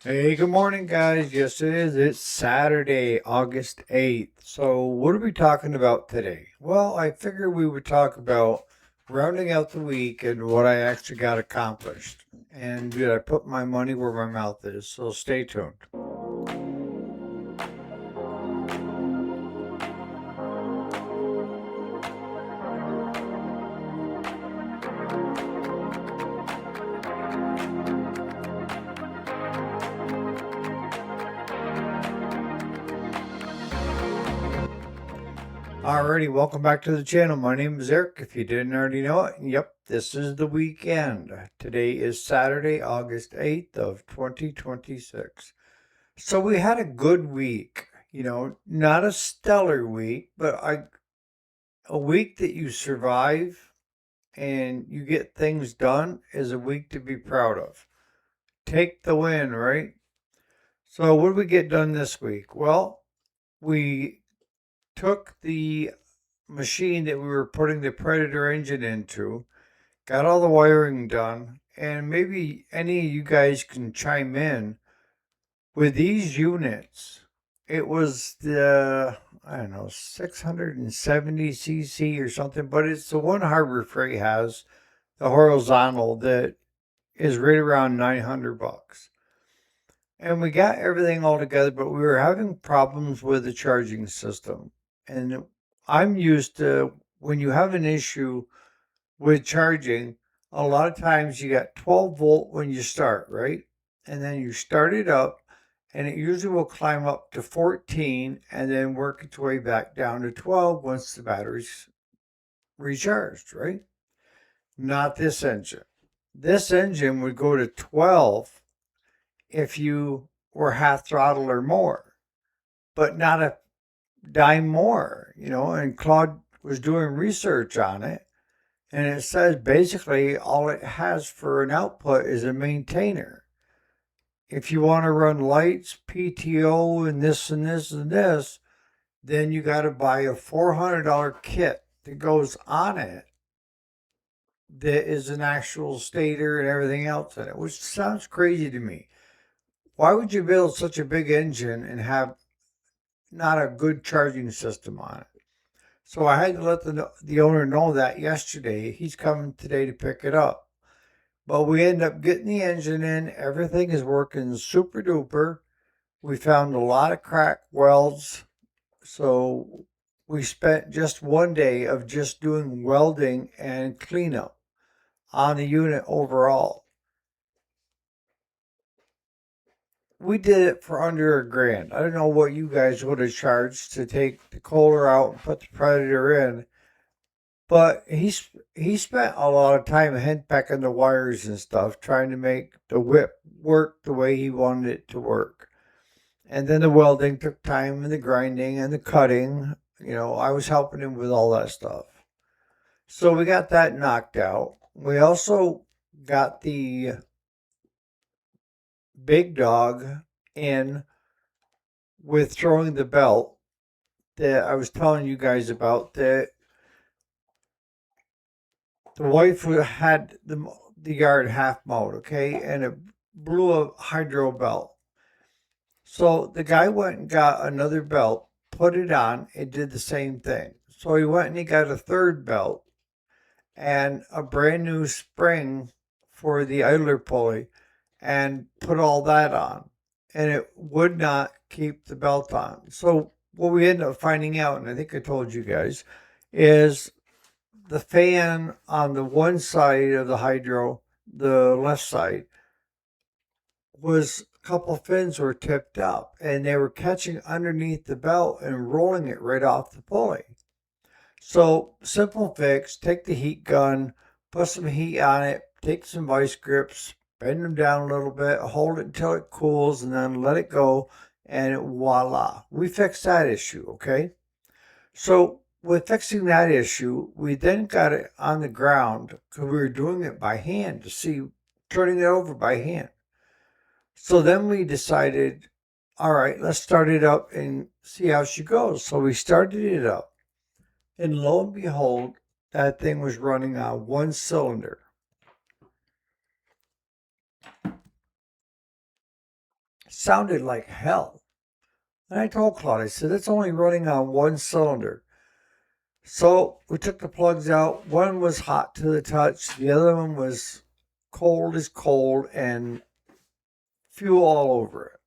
Hey, good morning, guys. Yes, it is. It's Saturday, August 8th. So, what are we talking about today? Well, I figured we would talk about rounding out the week and what I actually got accomplished. And did I put my money where my mouth is? So, stay tuned. Alrighty, welcome back to the channel. My name is Eric. If you didn't already know it, yep, this is the weekend. Today is Saturday, August 8th of 2026. So we had a good week, not a stellar week, but a week that you survive and you get things done is a week to be proud of. Take the win, right? So what did we get done this week? Well, we took the machine that we were putting the Predator engine into, got all the wiring done, and maybe any of you guys can chime in with these units. It was the, I don't know, 670cc or something, but it's the one Harbor Freight has, the horizontal, that is right around 900 bucks. And we got everything all together, but we were having problems with the charging system. And I'm used to when you have an issue with charging, a lot of times you got 12 volt when you start, right? And then you start it up, and it usually will climb up to 14 and then work its way back down to 12 once the battery's recharged, right? Not this engine. This engine would go to 12 if you were half throttle or more, but not a dime more, and Claude was doing research on it. And it says basically all it has for an output is a maintainer. If you want to run lights, PTO, and this and this and this, then you got to buy a $400 kit that goes on it that is an actual stator and everything else in it, which sounds crazy to me. Why would you build such a big engine and have not a good charging system on it? So I had to let the owner know that yesterday. He's coming today to pick it up. But we end up getting the engine in. Everything is working super duper. We found a lot of crack welds. So we spent just one day of just doing welding and cleanup on the unit overall. We did it for under $1,000. I don't know what you guys would have charged to take the Kohler out and put the Predator in, but he spent a lot of time henpecking the wires and stuff, trying to make the whip work the way he wanted it to work. And then the welding took time, and the grinding and the cutting. I was helping him with all that stuff. So we got that knocked out. We also got the big dog in with throwing the belt that I was telling you guys about. That the wife had the yard half mowed, okay, and it blew a hydro belt. So the guy went and got another belt, put it on, it did the same thing. So he went and he got a third belt and a brand new spring for the idler pulley and put all that on. And it would not keep the belt on. So what we ended up finding out, and I think I told you guys, is the fan on the one side of the hydro, the left side, was a couple fins were tipped up and they were catching underneath the belt and rolling it right off the pulley. So simple fix, take the heat gun, put some heat on it, take some vice grips, bend them down a little bit, hold it until it cools, and then let it go, and voila. We fixed that issue, okay? So with fixing that issue, we then got it on the ground because we were doing it by hand to see, turning it over by hand. So then we decided, all right, let's start it up and see how she goes. So we started it up. And lo and behold, that thing was running on one cylinder. sounded like hell. And I told Claude, I said, it's only running on one cylinder. So we took the plugs out. One was hot to the touch, the other one was cold as cold and fuel all over it.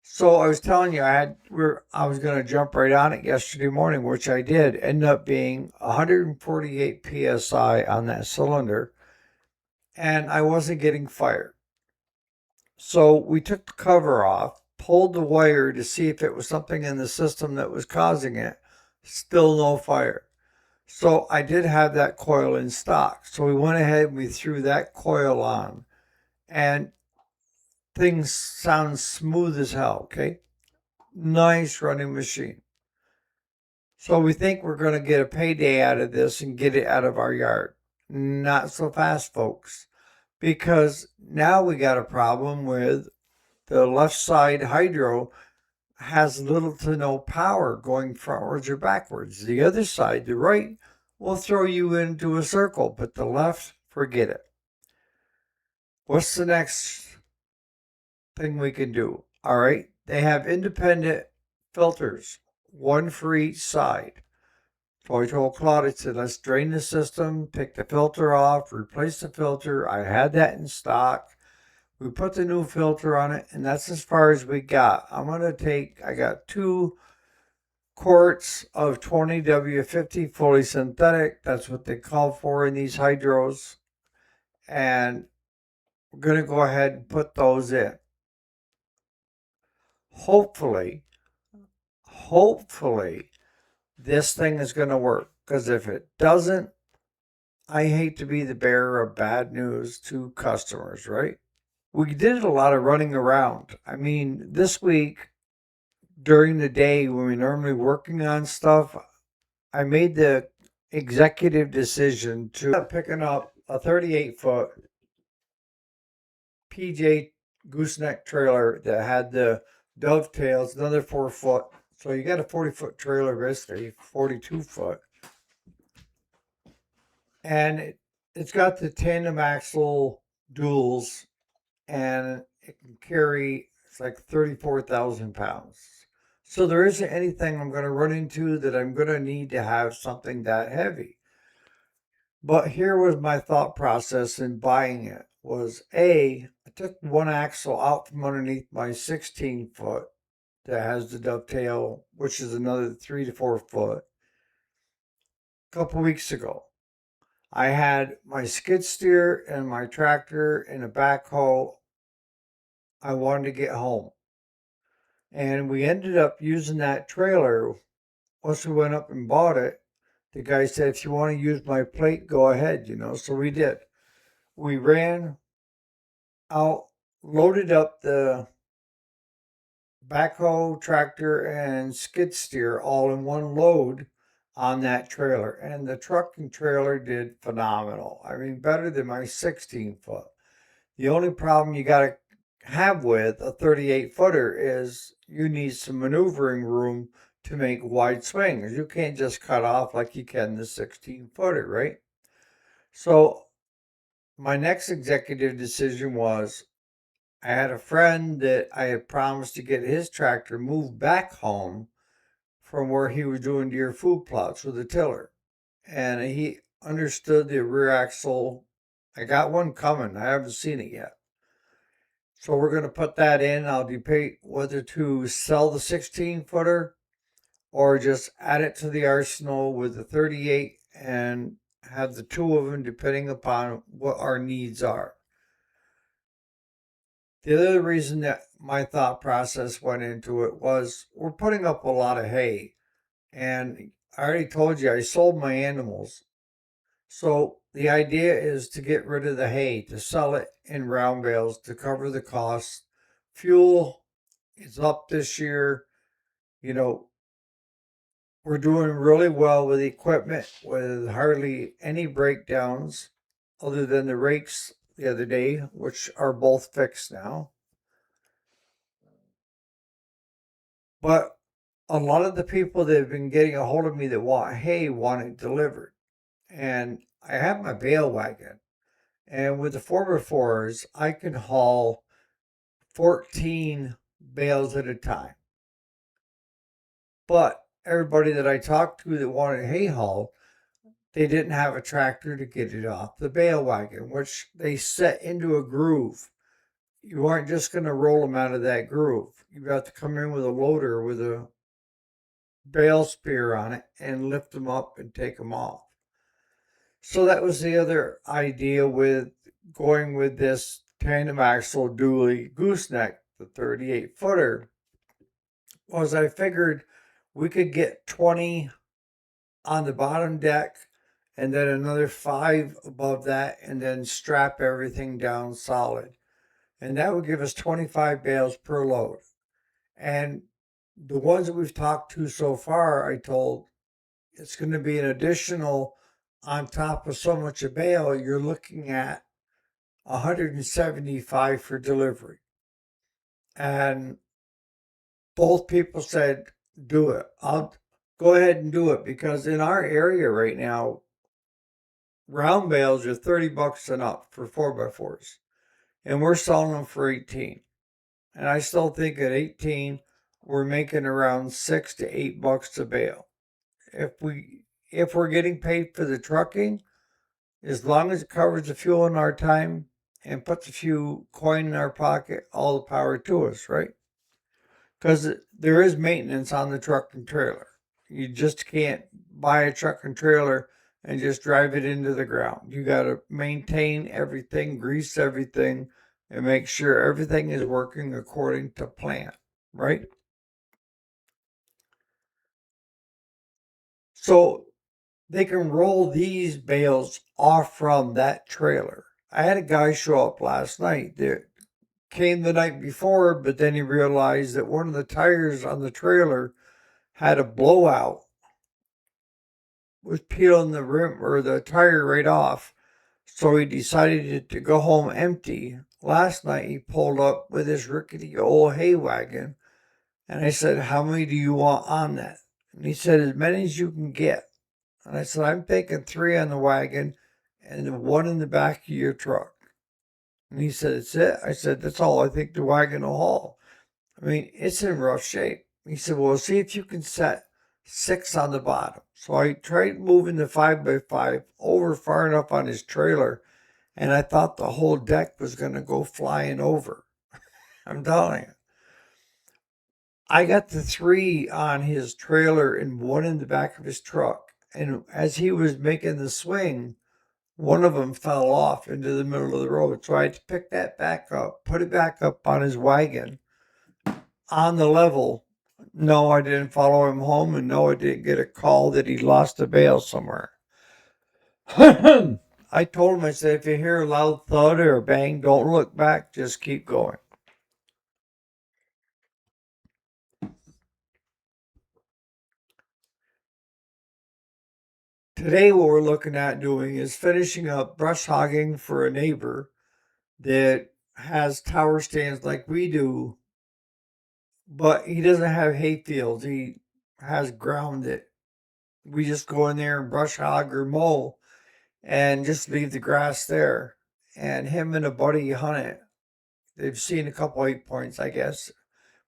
So I was telling you, I was going to jump right on it yesterday morning, which I did. Ended up being 148 psi on that cylinder, and I wasn't getting fired. So we took the cover off, pulled the wire to see if it was something in the system that was causing it. Still no fire. So I did have that coil in stock. So we went ahead and we threw that coil on, and things sound smooth as hell. Okay, nice running machine. So we think we're going to get a payday out of this and get it out of our yard. Not so fast, folks, because now we got a problem with the left side hydro has little to no power going frontwards or backwards. The other side, the right, will throw you into a circle, but the left, forget it. What's the next thing we can do? All right, they have independent filters, one for each side. So I told Claude, I said, let's drain the system, take the filter off, replace the filter. I had that in stock. We put the new filter on it, and that's as far as we got. I got 2 quarts of 20W50 fully synthetic. That's what they call for in these hydros. And we're going to go ahead and put those in. Hopefully, hopefully, this thing is going to work. Because if it doesn't, I hate to be the bearer of bad news to customers, right? We did a lot of running around. I mean, this week during the day when we're normally working on stuff, I made the executive decision to picking up a 38-foot PJ gooseneck trailer that had the dovetails, another 4 foot. So you got a 40-foot trailer, basically 42 foot. And it's got the tandem axle duals, and it can carry, it's like 34,000 pounds. So there isn't anything I'm going to run into that I'm going to need to have something that heavy. But here was my thought process in buying it was I took one axle out from underneath my 16 foot that has the dovetail, which is another 3 to 4 foot. A couple weeks ago, I had my skid steer and my tractor and a backhoe. I wanted to get home. And we ended up using that trailer. Once we went up and bought it, the guy said, if you want to use my plate, go ahead, So we did. We ran out, loaded up the backhoe, tractor, and skid steer all in one load on that trailer. And the truck and trailer did phenomenal. I mean, better than my 16 foot. The only problem you got to have with a 38 footer is you need some maneuvering room to make wide swings. You can't just cut off like you can the 16 footer, right? So my next executive decision was I had a friend that I had promised to get his tractor moved back home from where he was doing deer food plots with a tiller. And he understood the rear axle. I got one coming. I haven't seen it yet. So we're going to put that in. I'll debate whether to sell the 16 footer or just add it to the arsenal with the 38 and have the two of them depending upon what our needs are. The other reason that my thought process went into it was we're putting up a lot of hay. And I already told you I sold my animals. So the idea is to get rid of the hay, to sell it in round bales to cover the costs. Fuel is up this year. You know, we're doing really well with equipment with hardly any breakdowns other than the rakes the other day, which are both fixed now. But a lot of the people that have been getting a hold of me that want hay want it delivered. And I have my bale wagon. And with the 4x4s, I can haul 14 bales at a time. But everybody that I talked to that wanted hay hauled, they didn't have a tractor to get it off the bale wagon, which they set into a groove. You aren't just going to roll them out of that groove. You got to come in with a loader with a bale spear on it and lift them up and take them off. So that was the other idea with going with this tandem axle dually gooseneck, the 38 footer, was I figured we could get 20 on the bottom deck and then another 5 above that and then strap everything down solid. And that would give us 25 bales per load. And the ones that we've talked to so far, I told it's going to be an additional on top of so much a bale, you're looking at 175 for delivery. And both people said, do it. I'll go ahead and do it because in our area right now, round bales are 30 bucks and up for 4x4s. And we're selling them for 18. And I still think at 18, we're making around 6 to 8 bucks a bale. If we're getting paid for the trucking, as long as it covers the fuel in our time and puts a few coin in our pocket, all the power to us, right? Because there is maintenance on the truck and trailer. You just can't buy a truck and trailer and just drive it into the ground. You got to maintain everything, grease everything, and make sure everything is working according to plan, right? So they can roll these bales off from that trailer. I had a guy show up last night that came the night before, but then he realized that one of the tires on the trailer had a blowout, was peeling the rim or the tire right off. So he decided to go home empty. Last night he pulled up with his rickety old hay wagon. And I said, how many do you want on that? And he said, as many as you can get. And I said, I'm thinking 3 on the wagon and 1 in the back of your truck. And he said, that's it? I said, that's all I think the wagon will haul. I mean, it's in rough shape. He said, well, see if you can set 6 on the bottom. So I tried moving the 5x5 over far enough on his trailer, and I thought the whole deck was going to go flying over. I'm telling you. I got the 3 on his trailer and 1 in the back of his truck. And as he was making the swing, one of them fell off into the middle of the road. So I had to pick that back up, put it back up on his wagon on the level. No, I didn't follow him home, and no, I didn't get a call that he lost a bale somewhere. I told him, I said, if you hear a loud thud or a bang, don't look back, just keep going. Today, what we're looking at doing is finishing up brush hogging for a neighbor that has tower stands like we do, but he doesn't have hay fields. He has ground that we just go in there and brush hog or mow and just leave the grass there. And him and a buddy hunt it. They've seen a couple 8 points, I guess,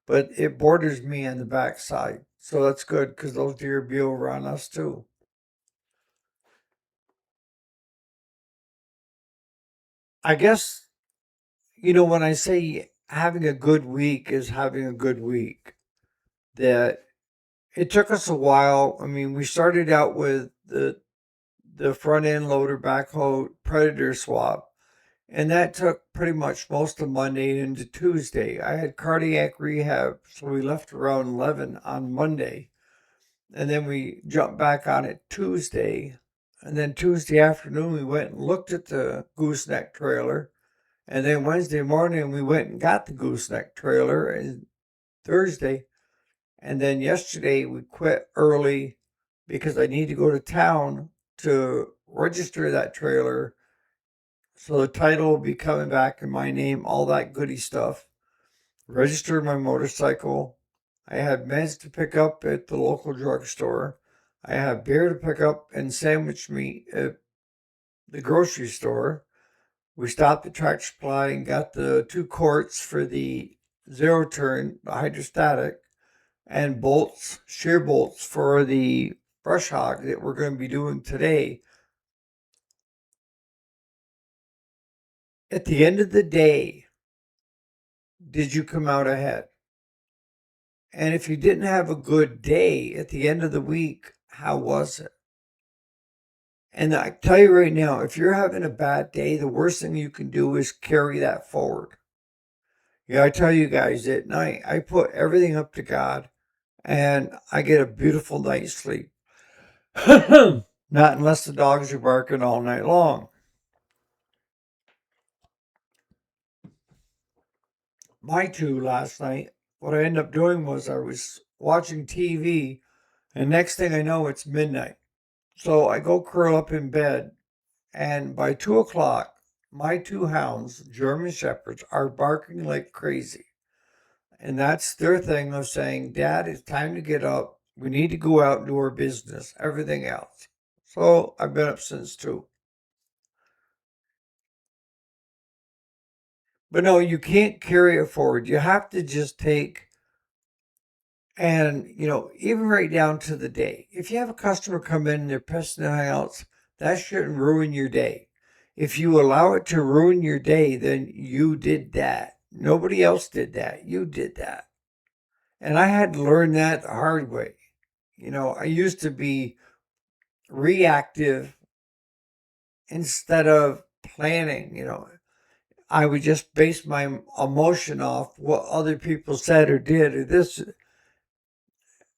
but it borders me on the backside. So that's good because those deer be over on us too. I guess, when I say having a good week is having a good week, that it took us a while. I mean, we started out with the front end loader backhoe predator swap, and that took pretty much most of Monday into Tuesday. I had cardiac rehab, so we left around 11 on Monday, and then we jumped back on it Tuesday, and then Tuesday afternoon we went and looked at the gooseneck trailer, and then Wednesday morning we went and got the gooseneck trailer, and Thursday. And then yesterday we quit early because I need to go to town to register that trailer. So the title will be coming back in my name, all that goody stuff. Register my motorcycle. I have meds to pick up at the local drugstore. I have beer to pick up and sandwich meat at the grocery store. We stopped at Tractor Supply and got the 2 quarts for the zero turn, the hydrostatic, and bolts, shear bolts for the brush hog that we're going to be doing today. At the end of the day, did you come out ahead? And if you didn't have a good day at the end of the week, how was it? And I tell you right now, if you're having a bad day, the worst thing you can do is carry that forward. Yeah, I tell you guys, at night, I put everything up to God and I get a beautiful night's sleep. Not unless the dogs are barking all night long. My two last night, what I ended up doing was I was watching TV, and next thing I know, it's midnight. So I go curl up in bed, and by 2 o'clock, my two hounds, German Shepherds, are barking like crazy. And that's their thing of saying, Dad, it's time to get up. We need to go out and do our business, everything else. So I've been up since 2. But no, you can't carry it forward. You have to just take and, even right down to the day. If you have a customer come in and they're pissing else, that shouldn't ruin your day. If you allow it to ruin your day, then you did that. Nobody else did that. You did that. And I had to learn that the hard way. I used to be reactive instead of planning. I would just base my emotion off what other people said or did or this.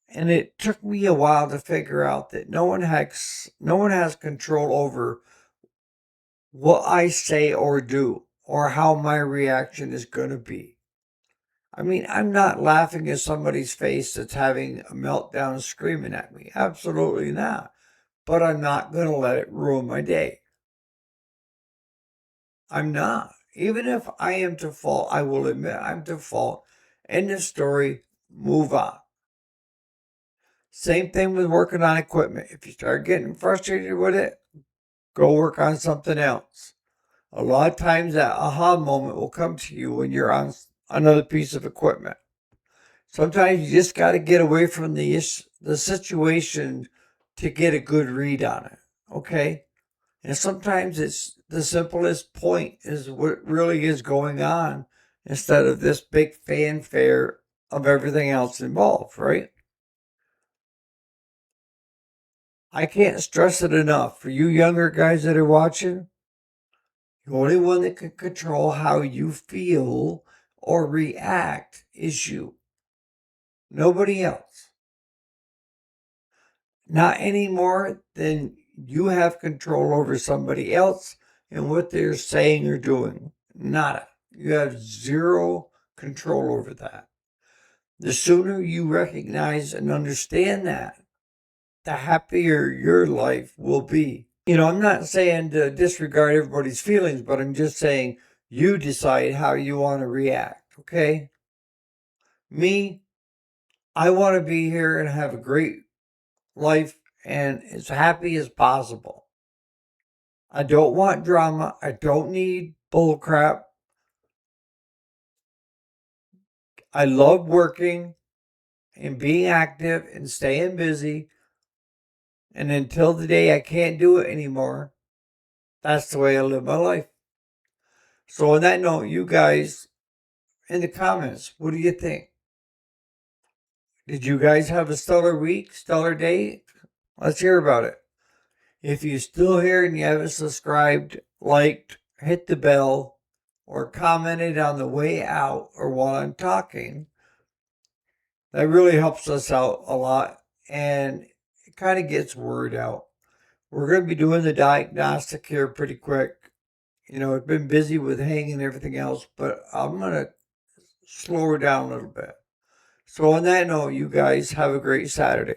And it took me a while to figure out that no one has control over what I say or do or how my reaction is going to be. I mean, I'm not laughing at somebody's face that's having a meltdown screaming at me. Absolutely not. But I'm not going to let it ruin my day. I'm not. Even if I am to fault, I will admit I'm to fault. End of story, move on. Same thing with working on equipment. If you start getting frustrated with it, go work on something else. A lot of times that aha moment will come to you when you're on another piece of equipment. Sometimes you just got to get away from the situation to get a good read on it. Okay? And sometimes it's the simplest point is what really is going on instead of this big fanfare of everything else involved, right? I can't stress it enough. For you younger guys that are watching, the only one that can control how you feel or react is you. Nobody else. Not any more than you have control over somebody else and what they're saying or doing. Nada. You have zero control over that. The sooner you recognize and understand that, the happier your life will be. I'm not saying to disregard everybody's feelings, but I'm just saying you decide how you want to react, okay? Me, I want to be here and have a great life and as happy as possible. I don't want drama. I don't need bull crap. I love working and being active and staying busy. And until the day I can't do it anymore, that's the way I live my life. So on that note, you guys in the comments, what do you think? Did you guys have a stellar week, stellar day? Let's hear about it. If you're still here and you haven't subscribed, liked, hit the bell, or commented on the way out or while I'm talking, that really helps us out a lot and it kind of gets word out. We're going to be doing the diagnostic here pretty quick. I've been busy with hanging and everything else, but I'm going to slow her down a little bit. So on that note, you guys have a great Saturday.